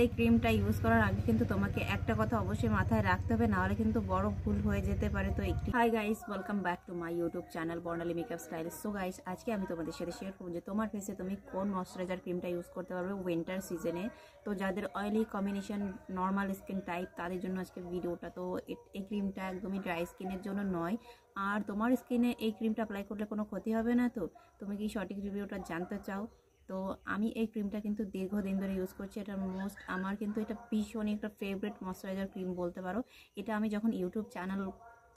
এই ক্রিমটা ইউজ করার আগে কিন্তু তোমাকে একটা কথা অবশ্যই মাথায় রাখতে হবে, নাহলে কিন্তু বড় ভুল হয়ে যেতে পারে। তো একটি hi guys, welcome back to my YouTube channel Barnali makeup style. So guys, আজকে আমি তোমাদের সাথে শেয়ার করবো যে তোমার ফেসে তুমি কোন ময়শ্চারাইজার ক্রিমটা ইউজ করতে পারবে উইন্টার সিজনে। তো যাদের oily combination normal skin type তাদের জন্য আজকে ভিডিওটা। তো এই ক্রিমটা একদমই ড্রাই স্কিনের জন্য নয়, আর তোমার স্কিনে এই ক্রিমটা অ্যাপ্লাই করলে কোনো ক্ষতি হবে না। তো তুমি কি সঠিক রিভিউটা জানতে চাও? তো আমি এই ক্রিমটা কিন্তু দীর্ঘদিন ধরে ইউজ করছি। এটা আমার কিন্তু এটা ভীষণই একটা ফেভারিট ময়শ্চারাইজার ক্রিম বলতে পারো। এটা আমি যখন ইউটিউব চ্যানেল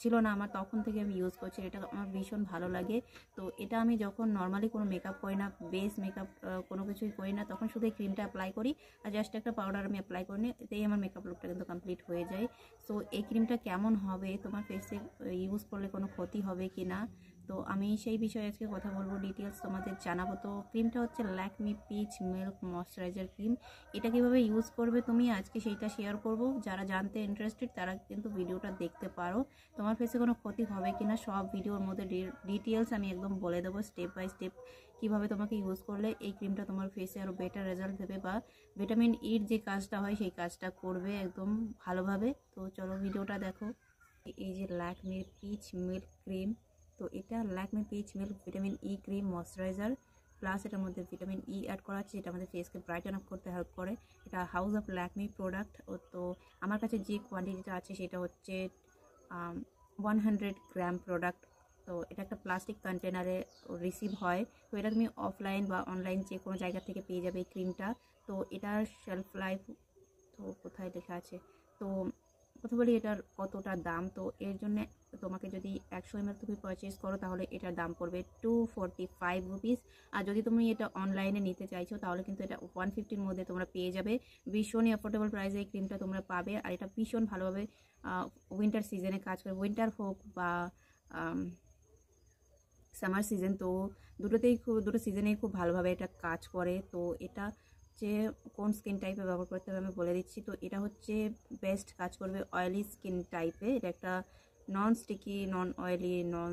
ছিল না আমার, তখন থেকে আমি ইউজ করছি। এটা আমার ভীষণ ভালো লাগে। তো এটা আমি যখন নর্মালি কোনো মেকআপ করি না, বেস মেকআপ কোনো কিছুই করি না, তখন শুধু এই ক্রিমটা অ্যাপ্লাই করি আর জাস্ট একটা পাউডার আমি অ্যাপ্লাই করি নিই, এতেই আমার মেকআপ লুকটা কিন্তু কমপ্লিট হয়ে যায়। সো এই ক্রিমটা কেমন হবে, তোমার ফেসে ইউজ করলে কোনো ক্ষতি হবে কি না, তো আমি সেই বিষয়ে আজকে কথা বলবো, ডিটেলস তোমাদের জানাবো। তো ক্রিমটা হচ্ছে Lakme pitch milk moisturiser cream. এটা কিভাবে ইউজ করবে তুমি আজকে সেইটা শেয়ার করব। যারা জানতে ইন্টারেস্টেড তারা কিন্তু ভিডিওটা দেখতে পারো। তোমার ফেসে কোনো ক্ষতি হবে কিনা সব ভিডিওর মধ্যে ডিটেলস আমি একদম বলে দেবো, স্টেপ বাই স্টেপ কিভাবে তোমাকে ইউজ করলে এই ক্রিমটা তোমার ফেসে আরও বেটার রেজাল্ট দেবে, বা ভিটামিন ইর যে কাজটা হয় সেই কাজটা করবে একদম ভালোভাবে। তো চলো ভিডিওটা দেখো। এই যে ল্যাকমির পিচ মিল্ক ক্রিম, তো এটা Lakme pitch milk vitamin E cream moisturiser, plus এটার মধ্যে ভিটামিন ই অ্যাড করা আছে, যেটা আমাদের ফেসকে ব্রাইটেন আপ করতে হেল্প করে। এটা হাউস অফ ল্যাকমি প্রোডাক্ট। তো আমার কাছে যে কোয়ান্টিটিটা আছে সেটা হচ্ছে 100 গ্রাম প্রোডাক্ট। তো এটা একটা প্লাস্টিক কন্টেনারে রিসিভ হয়। তো এটা তুমি অফলাইন বা অনলাইন যে কোনো জায়গা থেকে পেয়ে যাবে এই ক্রিমটা। তো এটার শেলফ লাইফ তো কোথায় লেখা আছে, তো কথা বলি এটার কতটা দাম। তো এর জন্য তোমাকে যদি 100 ml তুমি পারচেস করো তাহলে এটার দাম পড়বে 245 রুপিস। আর যদি তুমি এটা অনলাইনে নিতে চাইছো তাহলে কিন্তু এটা 150-র মধ্যে তোমরা পেয়ে যাবে। ভীষণই অ্যাফোর্ডেবল প্রাইসে এই ক্রিমটা তোমরা পাবে। আর এটা ভীষণ ভালোভাবে উইন্টার সিজনে কাজ করে, উইন্টার হোক বা সামার সিজন, তো দুটো সিজনেই খুব ভালোভাবে এটা কাজ করে। তো এটা যে কোন স্কিন টাইপে ব্যবহার করতে হবে আমি বলে দিচ্ছি। তো এটা হচ্ছে বেস্ট কাজ করবে অয়েলি স্কিন টাইপে। এটা একটা নন স্টিকি, নন অয়েলি, নন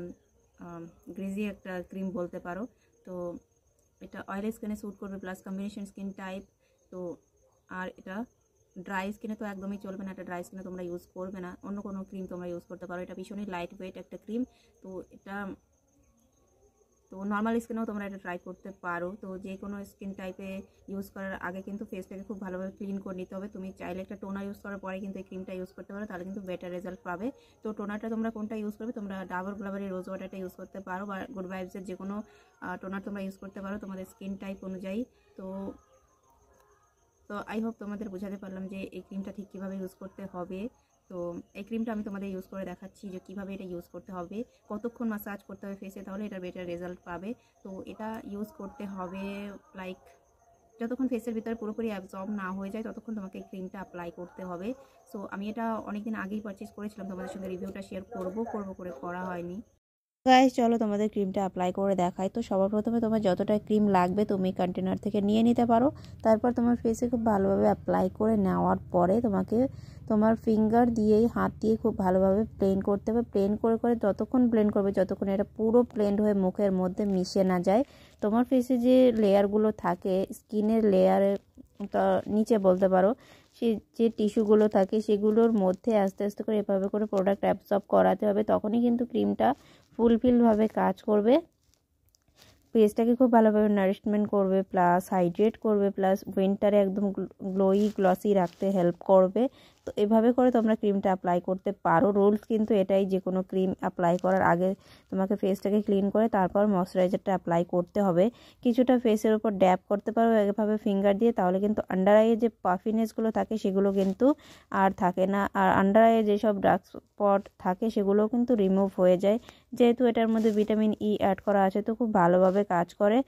গ্রিজি একটা ক্রিম বলতে পারো। তো এটা অয়েলি স্কিনে স্যুট করবে, প্লাস কম্বিনেশন স্কিন টাইপ। তো আর এটা ড্রাই স্কিনে তো একদমই চলবে না, এটা ড্রাই স্কিনে তোমরা ইউজ করবে না, অন্য কোনো ক্রিম তোমরা ইউজ করতে পারো। এটা ভীষণই লাইট ওয়েট একটা ক্রিম। তো এটা তো নর্মাল স্কিনেও তোমরা এটা ট্রাই করতে পারো। তো যে কোনো স্কিন টাইপে ইউজ করার আগে কিন্তু ফেসটাকে খুব ভালোভাবে ক্লিন করে নিতে হবে। তুমি চাইলে একটা টোনার ইউজ করার পরে কিন্তু এই ক্রিমটা ইউজ করতে পারো, তাহলে কিন্তু বেটার রেজাল্ট পাবে। তো টোনারটা তোমরা কোনটা ইউজ করবে, তোমরা ডাবর গ্লাবারের রোজ ওয়াটারটা ইউজ করতে পারো, বা গুড ভাইবসের যে কোনো টোনার তোমরা ইউজ করতে পারো তোমাদের স্কিন টাইপ অনুযায়ী। তো তো আই হোপ তোমাদের বোঝাতে পারলাম যে এই ক্রিমটা ঠিক কীভাবে ইউজ করতে হবে। তো এই ক্রিমটা আমি তোমাদের ইউজ করে দেখাচ্ছি যে কীভাবে এটা ইউজ করতে হবে, কতক্ষণ মাসাজ করতে হবে ফেসে, তাহলে এটা বেটার রেজাল্ট পাবে। তো এটা ইউজ করতে হবে লাইক যতক্ষণ ফেসের ভিতরে পুরোপুরি অ্যাবজর্ব না হয়ে যায় ততক্ষণ তোমাকে এই ক্রিমটা অ্যাপ্লাই করতে হবে। সো আমি এটা অনেকদিন আগেই পারচেস করেছিলাম, তোমাদের সঙ্গে রিভিউটা শেয়ার করবো করে করা হয়নি। গাইস চলো তোমাদের ক্রিমটা অ্যাপ্লাই করে দেখাই। তো সবার প্রথমে তোমার যতটা ক্রিম লাগবে তুমি কন্টেনার থেকে নিয়ে নিতে পারো। তারপর তোমার ফেসে খুব ভালোভাবে অ্যাপ্লাই করে নেওয়ার পরে তোমাকে তোমার ফিঙ্গার দিয়েই, হাত দিয়ে খুব ভালোভাবে প্লেন করতে হবে। প্লেন করে করে ততক্ষণ প্লেন করবে যতক্ষণ এটা পুরো প্লেন হয়ে মুখের মধ্যে মিশে না যায়। তোমার ফেসে যে লেয়ারগুলো থাকে, স্কিনের লেয়ারের নিচে বলতে পারো, সে যে টিস্যুগুলো থাকে সেগুলোর মধ্যে আস্তে আস্তে করে এভাবে করে প্রোডাক্ট অ্যাবজর্ব করাতে হবে, তখনই কিন্তু ক্রিমটা ফুলফিলভাবে কাজ করবে। ফেসটাকে খুব ভালোভাবে নারিশমেন্ট করবে, প্লাস হাইড্রেট করবে, প্লাস উইন্টারে একদম গ্লোই গ্লসি রাখতে হেল্প করবে। তো এভাবে করে তোমরা ক্রিমটা অ্যাপ্লাই করতে পারো। রুলস কিন্তু এটাই, যে কোনো ক্রিম অ্যাপ্লাই করার আগে তোমাকে ফেসটাকে ক্লিন করে তারপর ময়শ্চারাইজারটা অ্যাপ্লাই করতে হবে। কিছুটা ফেসের উপর ড্যাব করতে পারো এভাবে ফিঙ্গার দিয়ে, তাহলে কিন্তু আন্ডার আইয়ে যে পাফিনেসগুলো থাকে সেগুলো কিন্তু আর থাকে না। আর আন্ডার আইয়ে যেসব ডার্ক স্পট থাকে সেগুলোও কিন্তু রিমুভ হয়ে যায়, যেহেতু এটার মধ্যে ভিটামিন ই অ্যাড করা আছে। তো খুব ভালোভাবে কাজ করে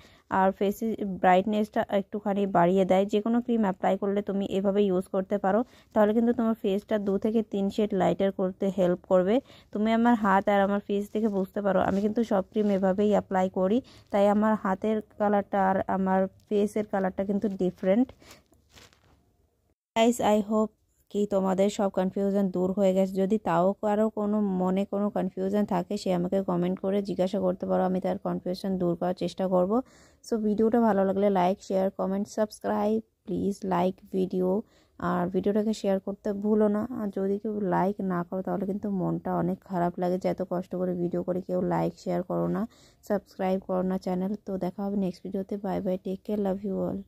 আর ফেসে ব্রাইটনেসটা একটুখানি বাড়িয়ে দেয়। যে কোনো ক্রিম অ্যাপ্লাই করলে তুমি এভাবে ইউজ করতে পারো, তাহলে কিন্তু তোমার ফেসটা 2 থেকে 3 শেড লাইটার করতে হেল্প করবে। তুমি আমার হাত আর আমার ফেস দেখে বুঝতে পারো আমি কিন্তু সব ক্রিম এভাবেই অ্যাপ্লাই করি, তাই আমার হাতের কালারটা আর আমার ফেসের কালারটা কিন্তু ডিফারেন্ট। গাইস আই হোপ কি তোমাদের সব কনফিউশন দূর হয়ে গেছে। যদি তাও কারো কোনো মনে কোনো কনফিউশন থাকে সে আমাকে কমেন্ট করে জিজ্ঞাসা করতে পারো, আমি তার কনফিউশন দূর করার চেষ্টা করব। সো ভিডিওটা ভালো লাগলে like, share, comment, subscribe, please like video আর ভিডিওটাকে শেয়ার করতে ভুলো না। আর যদি কেউ লাইক না করো তাহলে কিন্তু মনটা অনেক খারাপ লাগে যে এত কষ্ট করে ভিডিও করে কেউ লাইক শেয়ার করো না, সাবস্ক্রাইব করো না চ্যানেল। তো দেখা হবে নেক্সট ভিডিওতে। Bye bye, take care, love you all.